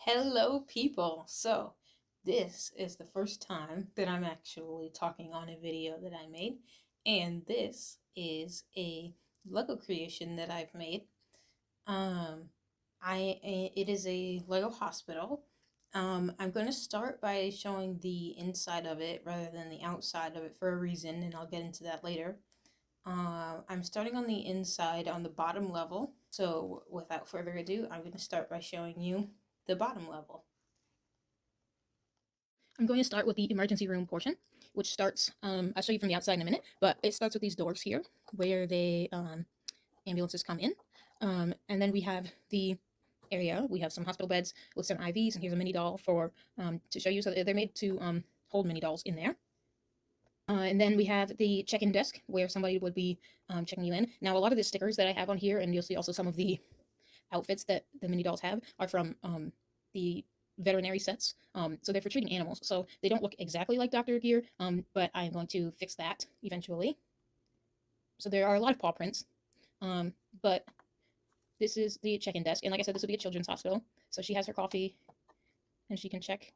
Hello, people. So, this is the first time that I'm actually talking on a video that I made, and this is a Lego creation that I've made. Um, it is a Lego hospital. I'm going to start by showing the inside of it rather than the outside of it for a reason, and I'll get into that later. I'm starting on the inside on the bottom level. So, without further ado, I'm going to start by showing you the bottom level. I'm going to start with the emergency room portion, which starts, I'll show you from the outside in a minute, but it starts with these doors here where the ambulances come in. And then we have the area. We have some hospital beds with some IVs, and here's a mini doll for to show you. So they're made to hold mini dolls in there. And then we have the check-in desk where somebody would be checking you in. Now, a lot of the stickers that I have on here, and you'll see also some of the outfits that the mini dolls have, are from the veterinary sets. So they're for treating animals. So they don't look exactly like doctor gear, but I'm going to fix that eventually. So there are a lot of paw prints, but this is the check-in desk. And like I said, this will be a children's hospital. So she has her coffee and she can check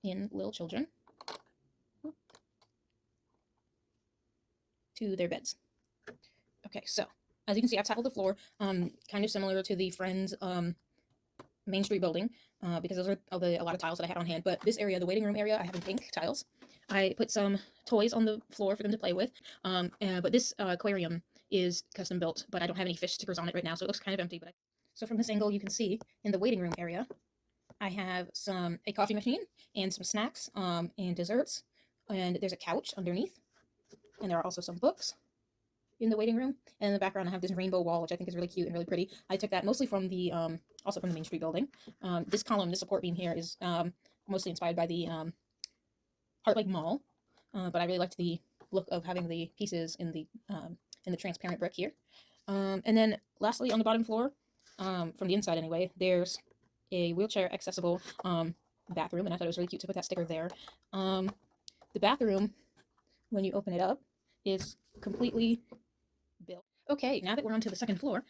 in little children to their beds. Okay, so as you can see, I've tackled the floor, kind of similar to the Friends Main Street building, because those are a lot of tiles that I had on hand. But this area, the waiting room area, I have in pink tiles. I put some toys on the floor for them to play with, but this aquarium is custom built, but I don't have any fish stickers on it right now, so it looks kind of empty. So from this angle, you can see in the waiting room area, I have a coffee machine and some snacks and desserts, and there's a couch underneath, and there are also some books in the waiting room. And in the background, I have this rainbow wall, which I think is really cute and really pretty. I took that mostly from the also from the Main Street building. This column, this support beam here, is mostly inspired by the Heart Lake Mall, but I really liked the look of having the pieces in the transparent brick here. And then lastly, on the bottom floor, from the inside anyway, there's a wheelchair accessible bathroom, and I thought it was really cute to put that sticker there. The bathroom, when you open it up, is completely built. Okay, now that we're onto the second floor,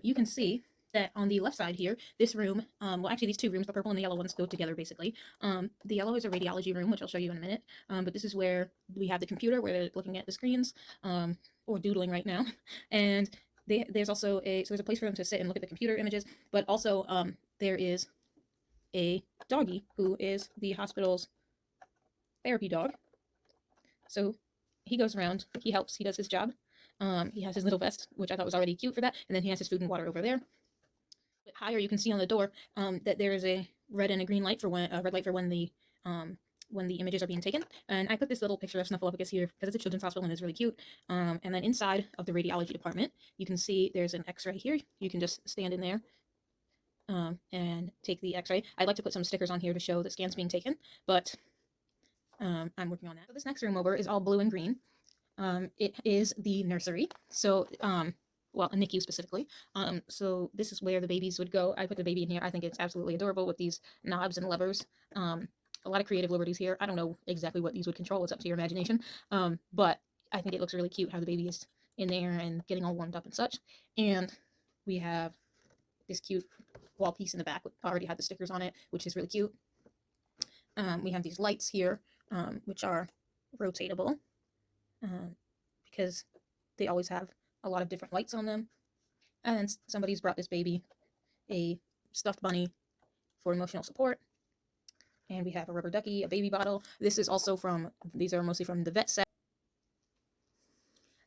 you can see that on the left side here, this room, well, actually these two rooms, the purple and the yellow ones, go together basically. The yellow is a radiology room, which I'll show you in a minute, but this is where we have the computer, where they're looking at the screens, or doodling right now, and there's also there's a place for them to sit and look at the computer images, but also there is a doggy who is the hospital's therapy dog. So he goes around, he helps, he does his job. He has his little vest, which I thought was already cute for that, and then he has his food and water over there. A bit higher, you can see on the door that there is a red and a green light for when the images are being taken. And I put this little picture of Snuffleupagus here because it's a children's hospital and it's really cute. And then inside of the radiology department, you can see there's an X-ray here. You can just stand in there and take the X-ray. I'd like to put some stickers on here to show the scans being taken, but I'm working on that. So this next room over is all blue and green. It is the nursery. So, well, a NICU specifically. So this is where the babies would go. I put the baby in here. I think it's absolutely adorable with these knobs and levers. A lot of creative liberties here. I don't know exactly what these would control. It's up to your imagination. But I think it looks really cute how the baby is in there and getting all warmed up and such. And we have this cute wall piece in the back. Already had the stickers on it, which is really cute. We have these lights here, which are rotatable. Because they always have a lot of different lights on them. And somebody's brought this baby a stuffed bunny for emotional support. And we have a rubber ducky, a baby bottle. These are mostly from the vet set.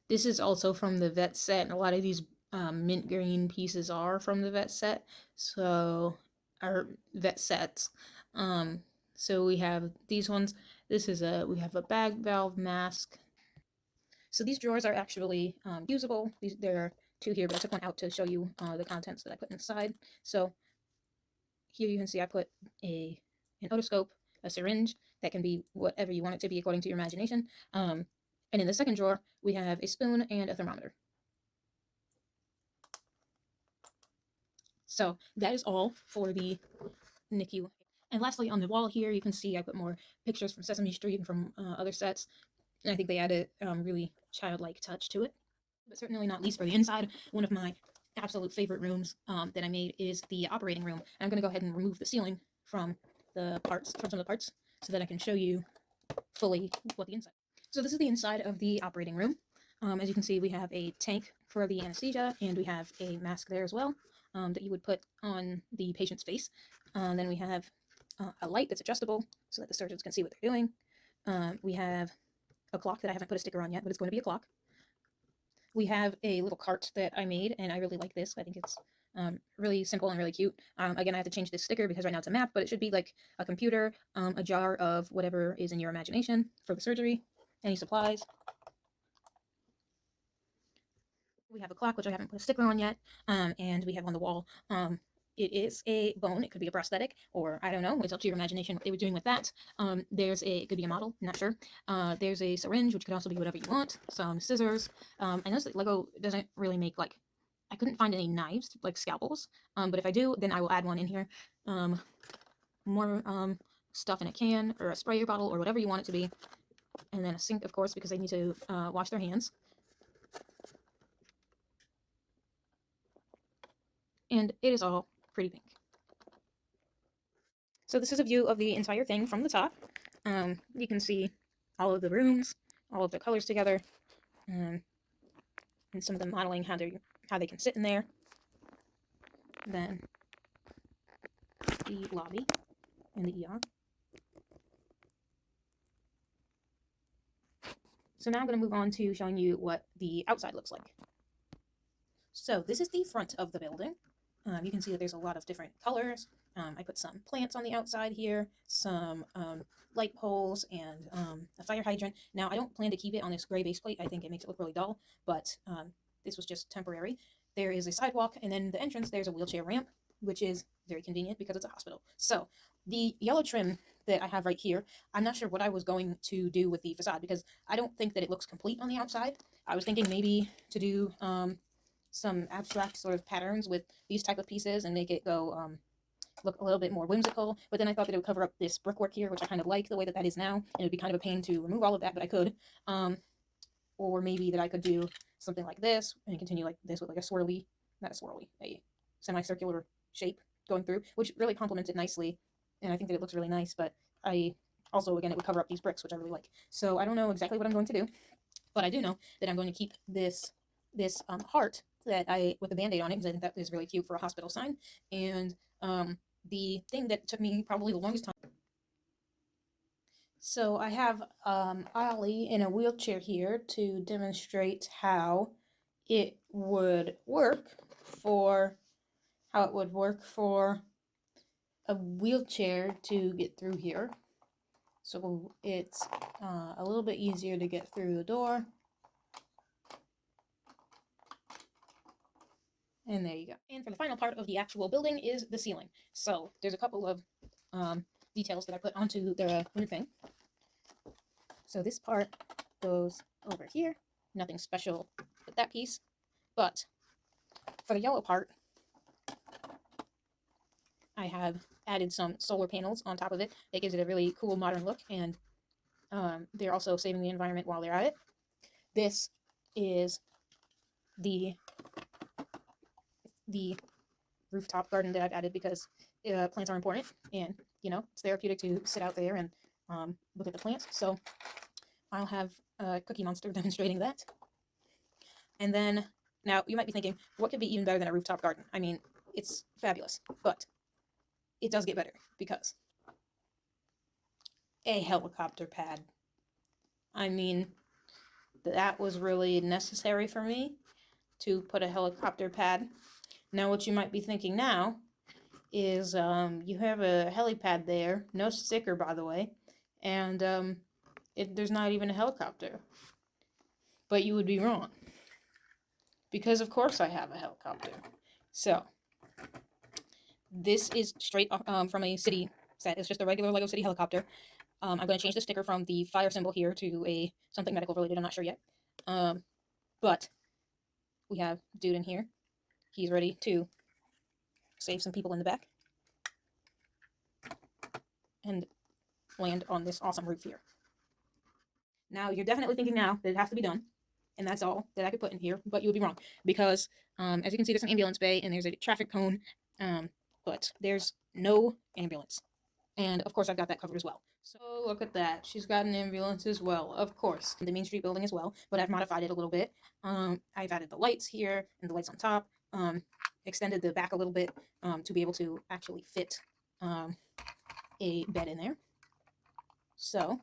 This is also from the vet set, and a lot of these mint green pieces are from the vet set. So, our vet sets. So we have these ones. We have a bag valve mask. So these drawers are actually usable. There are two here, but I took one out to show you the contents that I put inside. So here you can see I put an otoscope, a syringe that can be whatever you want it to be according to your imagination. And in the second drawer, we have a spoon and a thermometer. So that is all for the NICU. And lastly, on the wall here, you can see I put more pictures from Sesame Street and from other sets. And I think they added really childlike touch to it. But certainly not least for the inside, one of my absolute favorite rooms that I made is the operating room. And I'm going to go ahead and remove the ceiling from the parts, from some of the parts, so that I can show you fully what the inside. So this is the inside of the operating room. As you can see, we have a tank for the anesthesia, and we have a mask there as well that you would put on the patient's face. Then we have a light that's adjustable so that the surgeons can see what they're doing. We have a clock that I haven't put a sticker on yet, but it's going to be a clock. We have a little cart that I made, and I really like this. I think it's really simple and really cute. Again, I have to change this sticker because right now it's a map, but it should be like a computer, a jar of whatever is in your imagination for the surgery, any supplies. We have a clock, which I haven't put a sticker on yet, and we have on the wall, it is a bone. It could be a prosthetic, or I don't know. It's up to your imagination what they were doing with that. It could be a model, not sure. There's a syringe, which could also be whatever you want. Some scissors. I noticed that Lego doesn't really make, like, I couldn't find any knives, like scalpels. But if I do, then I will add one in here. More stuff in a can, or a sprayer bottle, or whatever you want it to be. And then a sink, of course, because they need to wash their hands. And it is all pretty pink. So this is a view of the entire thing from the top. You can see all of the rooms, all of the colors together, and some of them modeling how they can sit in there. Then the lobby and the ER. So now I'm going to move on to showing you what the outside looks like. So this is the front of the building. You can see that there's a lot of different colors. I put some plants on the outside here, some light poles, and a fire hydrant. Now, I don't plan to keep it on this gray base plate. I think it makes it look really dull, but this was just temporary. There is a sidewalk, and then the entrance, there's a wheelchair ramp, which is very convenient because it's a hospital. So the yellow trim that I have right here, I'm not sure what I was going to do with the facade because I don't think that it looks complete on the outside. I was thinking maybe to do some abstract sort of patterns with these type of pieces and make it go look a little bit more whimsical, but then I thought that it would cover up this brickwork here, which I kind of like the way that that is now, and it would be kind of a pain to remove all of that, but I could. Or maybe that I could do something like this and continue like this with like a swirly, not a swirly, a semicircular shape going through, which really complements it nicely, and I think that it looks really nice, but I also, again, it would cover up these bricks, which I really like. So I don't know exactly what I'm going to do, but I do know that I'm going to keep this heart that with the band-aid on it, because I think that is really cute for a hospital sign, and the thing that took me probably the longest time. So I have Ollie in a wheelchair here to demonstrate how it would work for a wheelchair to get through here. So it's a little bit easier to get through the door. And there you go. And for the final part of the actual building is the ceiling. So there's a couple of details that I put onto the roofing. So this part goes over here. Nothing special with that piece. But for the yellow part, I have added some solar panels on top of it. It gives it a really cool modern look, and they're also saving the environment while they're at it. This is the rooftop garden that I've added because plants are important, and you know, it's therapeutic to sit out there and look at the plants. So I'll have Cookie Monster demonstrating that. And then, now you might be thinking, what could be even better than a rooftop garden? I mean, it's fabulous, but it does get better because a helicopter pad. I mean, that was really necessary for me to put a helicopter pad. Now, what you might be thinking now is you have a helipad there, no sticker, by the way, and there's not even a helicopter. But you would be wrong, because of course I have a helicopter. So, this is straight from a city set. It's just a regular Lego City helicopter. I'm going to change the sticker from the fire symbol here to something medical related. I'm not sure yet. But we have a dude in here. He's ready to save some people in the back and land on this awesome roof here. Now, you're definitely thinking now that it has to be done, and that's all that I could put in here, but you would be wrong, because as you can see, there's an ambulance bay and there's a traffic cone, but there's no ambulance. And of course, I've got that covered as well. So look at that. She's got an ambulance as well, of course. The Main Street building as well, but I've modified it a little bit. I've added the lights here and the lights on top. Extended the back a little bit to be able to actually fit a bed in there. So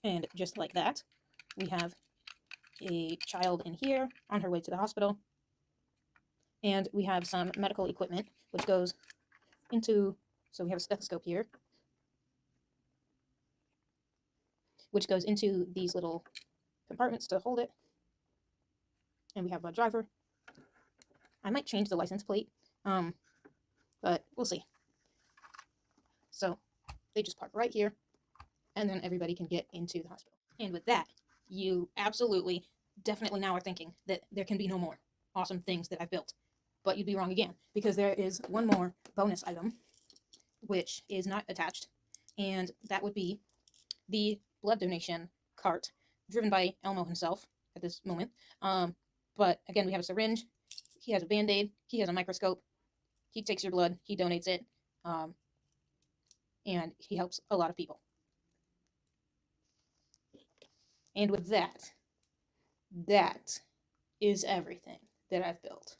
and just like that, we have a child in here on her way to the hospital. And we have some medical equipment, which goes into, so we have a stethoscope here, which goes into these little compartments to hold it. And we have a driver. I might change the license plate, but we'll see. So they just park right here, and then everybody can get into the hospital. And with that, you absolutely, definitely now are thinking that there can be no more awesome things that I've built. But you'd be wrong again, because there is one more bonus item, which is not attached, and that would be the blood donation cart, driven by Elmo himself at this moment. But again, we have a syringe, he has a Band-Aid, he has a microscope, he takes your blood, he donates it, and he helps a lot of people. And with that, that is everything that I've built.